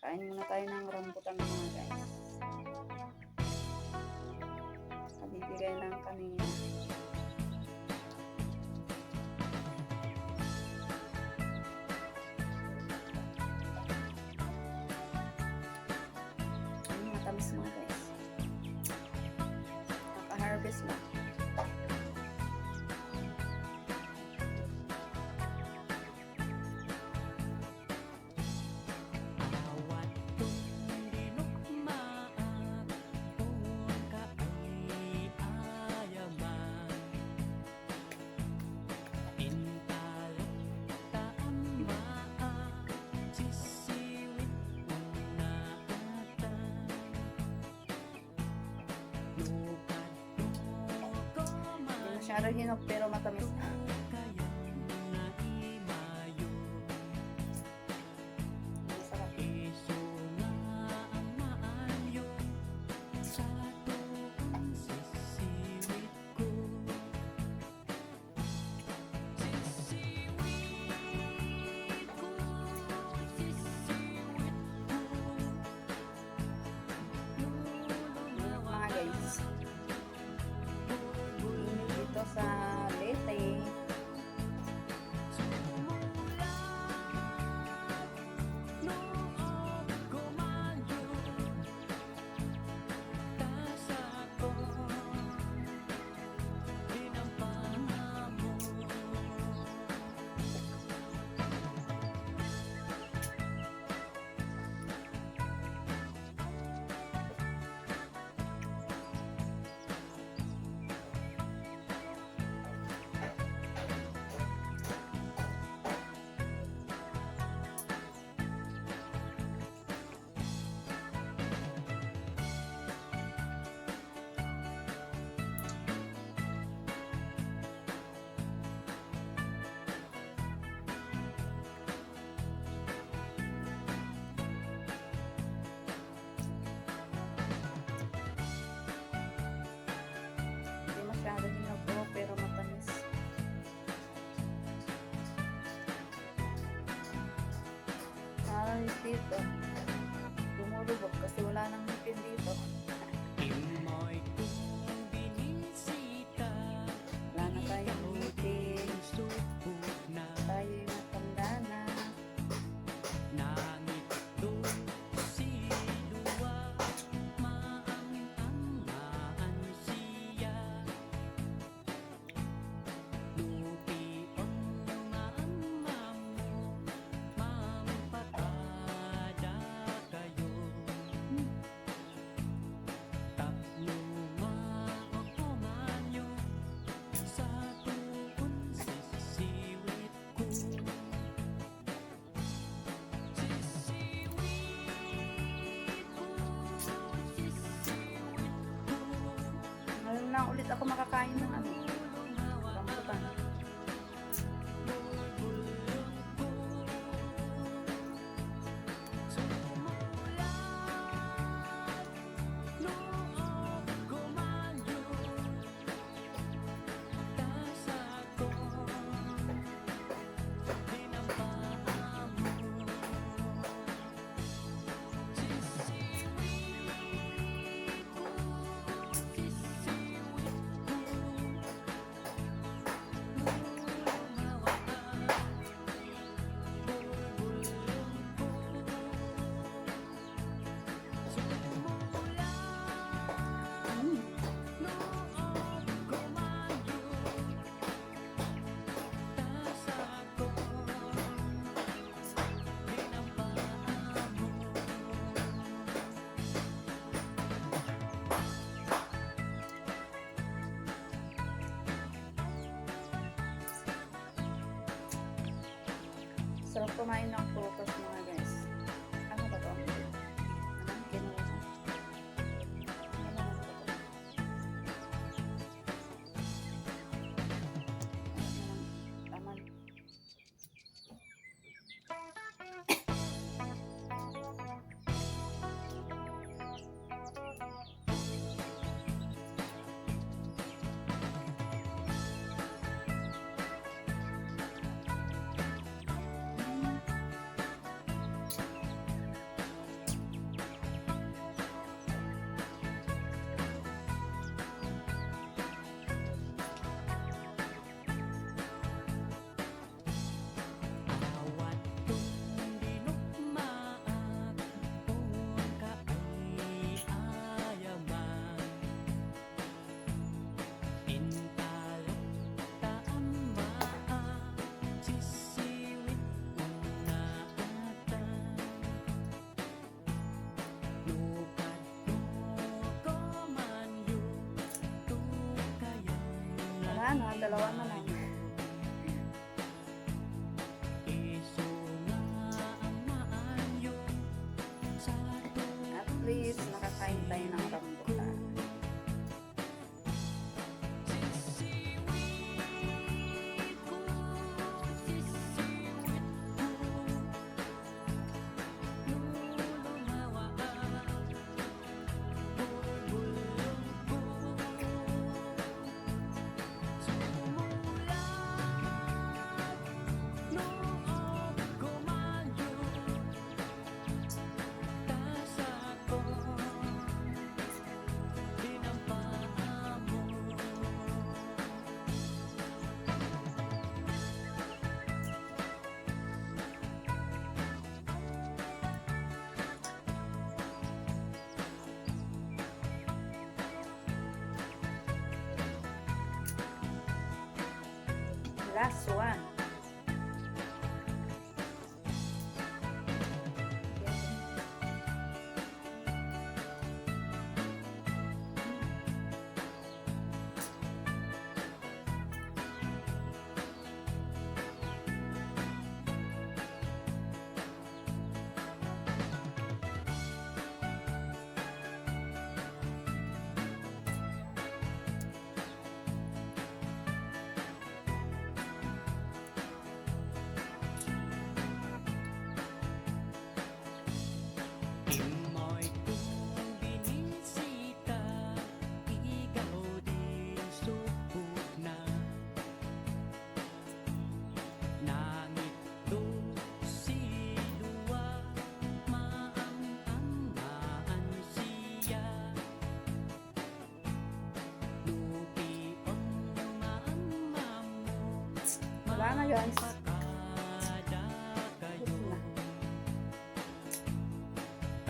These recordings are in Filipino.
Kain muna tayo ng rambutan mga guys. Kabibigay lang kanina. Matamis mga guys. Naka-harvest lang. Masyado hinog pero matamis na. Masarap. Mga guys. Dito sa Leyte. Masyado hinog po pero matamis. Parang dito lumulubog kasi wala nang ngipin dito. Wala na tayong ngipin. Tayo yung matanda na. Ngayon na ulit ako makakain ng ano, rambutan. Sarap kumain ng prutas mga guys. Ano ba to? Kinuha. Taman. Ano, dalawa na lang. At least, nakakain tayo ng rambutan. Last one. Wala na guys.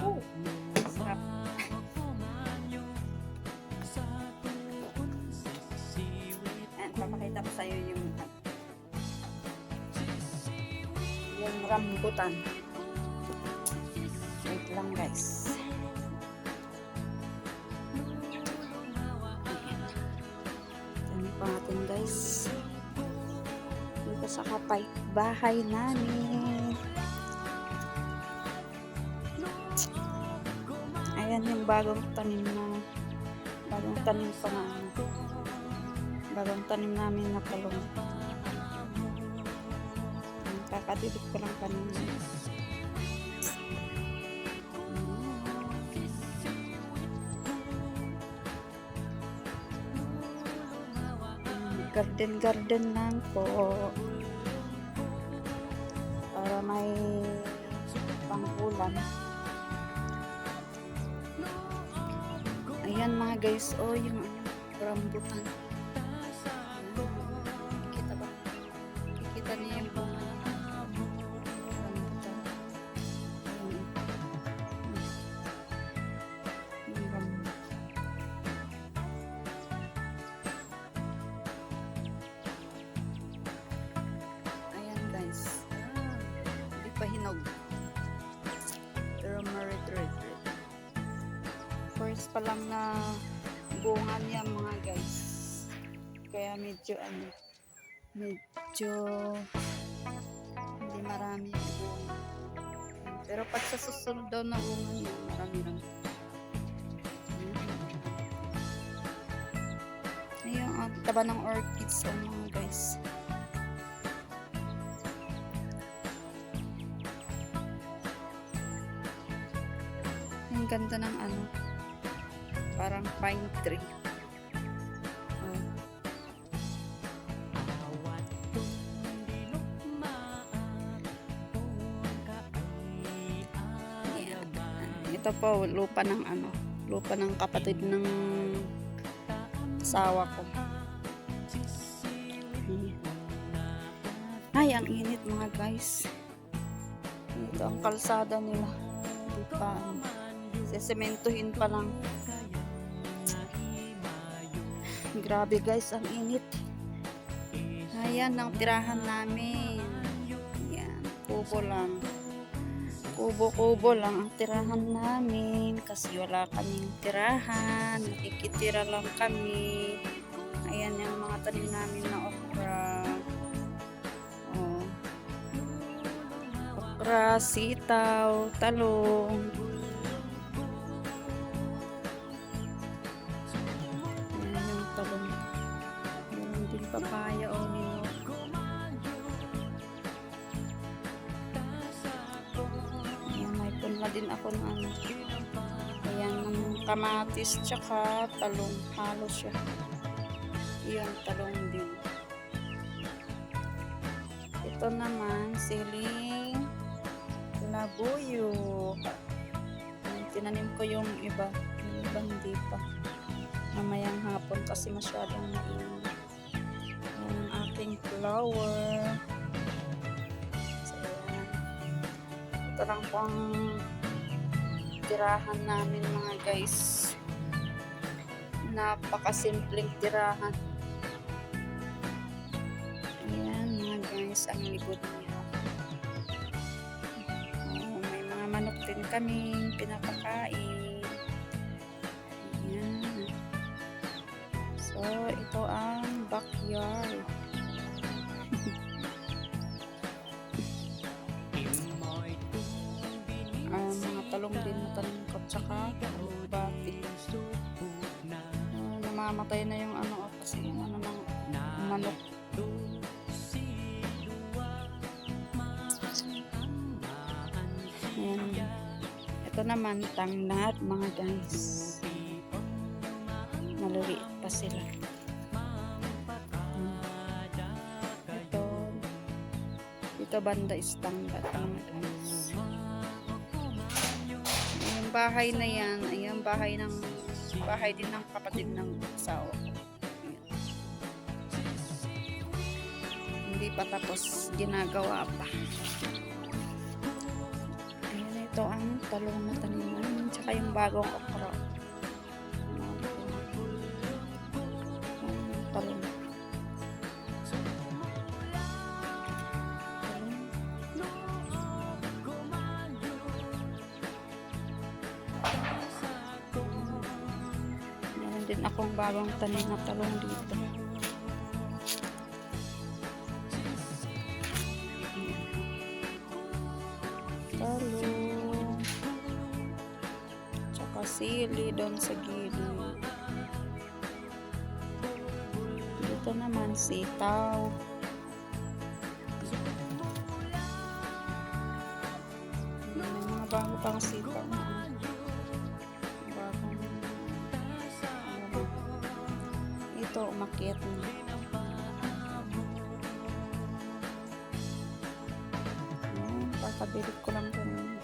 Oh, sarap. Ayan, papakita ko sa'yo yung rambutan. Wait lang guys. Ito pa natin guys. Dito sa kapay bahay namin. Ayan yung bagong tanim pa na bagong tanim namin na talong. Kakatibig ko lang kanina. Garden lang po para may pang-ulam. Ayan mga guys, oh yung rambutan. Kikita ba? Kikita niya yung rambutan. Ayan guys. Hindi pa hinog. Pero ma-red. First pa lang na bunga niya mga guys. Kaya medyo hindi marami yung bunga. Pero pag sa susunod daw na bunga niya, marami. Ayun, ang taba ng orchids mga guys. Ang ganda ng parang pine tree. Ito po lupa ng kapatid ng asawa ko. Ay, ang init mga guys. Ito ang kalsada nila. Di pa sesementuhin pa lang. Grabe guys, ang init. Ayan ang tirahan namin. Ayan, kubo lang. Kubo-kubo lang ang tirahan namin kasi wala kaming tirahan. Nakikitira lang kami. Ayan. Ayan yung mga tanim namin na okra. Oh. Okra, sitaw, talong. Ayan yung talong. Meron din papaya o nino. Ayan, may punla din ako ng ano. Ayan, ng kamatis tsaka talong. Halo siya. Ayan, talong din. Ito naman, siling labuyo. Tinanim ko yung iba. Yung iba hindi pa. Mamayang hapon kasi masyadong mainit. Yung aking flower. So, ito lang po ang tirahan namin mga guys. Napakasimpleng tirahan. Ayan mga guys, ang likod niya. May mga manok din kaming pinapakain. Ayan. So, ito ang backyard. Mga talong din na tanim ko, tsaka bati. Namamatay na yung ano kasi yung ano ng manok. Ayan. Ito naman tangnat mga guys. Maliliit pa sila. Ito banda is tangnat mga guys. Yung bahay na yan, ayan bahay din ng kapatid ng asawa ko. Hindi pa tapos, ginagawa pa. Ayan, ito ang talong na taniman, tsaka yung bagong okra. Talong. Meron din akong bagong tanim na talong dito. Talong. Tsaka sili doon sa gilid. Dito naman sitaw. May mga bago pang sitaw na bagong ito umakyat na. Kakabilit ko lang kanina.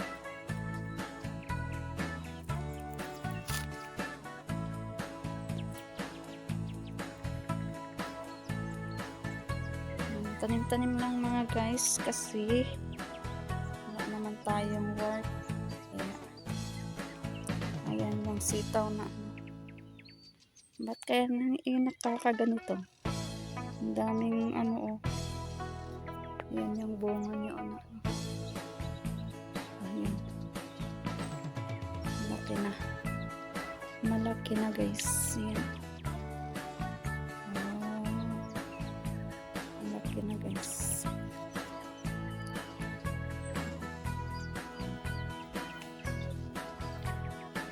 Tanim-tanim lang mga guys kasi wala naman tayong work. Ayan yung sitaw na. Ba't kaya nakakaganito? Ang daming ano oh. Ayan yung bunga niyo ano. Ayan. Malaki na guys. Ayan. Malaki na guys.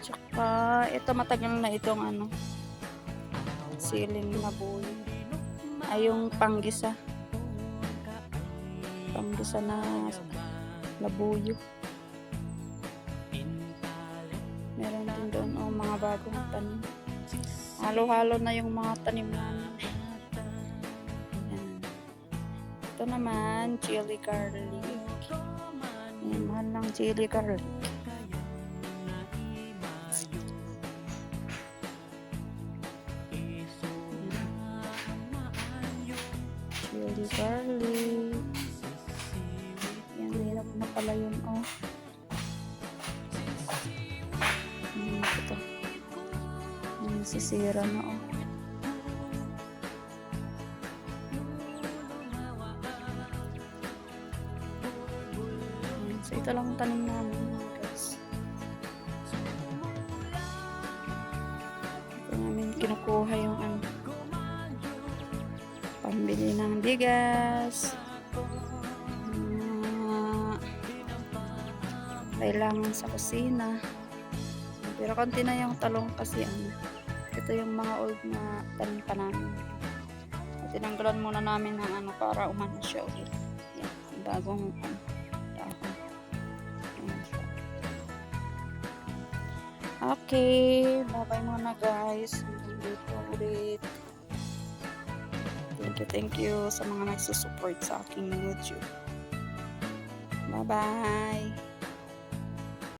Tsaka ito matagal na itong ano siling labuyo. Ay yung panggisa na labuyo. Meron din doon mga bagong tanim. Halo-halo na yung mga tanim namin. Ayan. Ito naman chili garlic. Ayan, mahal ng chili garlic. Chili garlic. Yan, hirap na pala yun, oh. Ito. Sisira na, oh. So, ito lang tanim namin, guys. Ito namin kinukuha yung ano. guys. Kailangan sa kusina. Pero konti na yung talong kasi ito yung mga old na tanim pa namin. Tinanggalan muna namin ng para umano siya ulit. Yan, bagong dahon. Ayan siya. Okay, bye-bye muna guys. Hanggang dito ulit. Thank you sa mga nagsusupport sa aking YouTube. Bye-bye!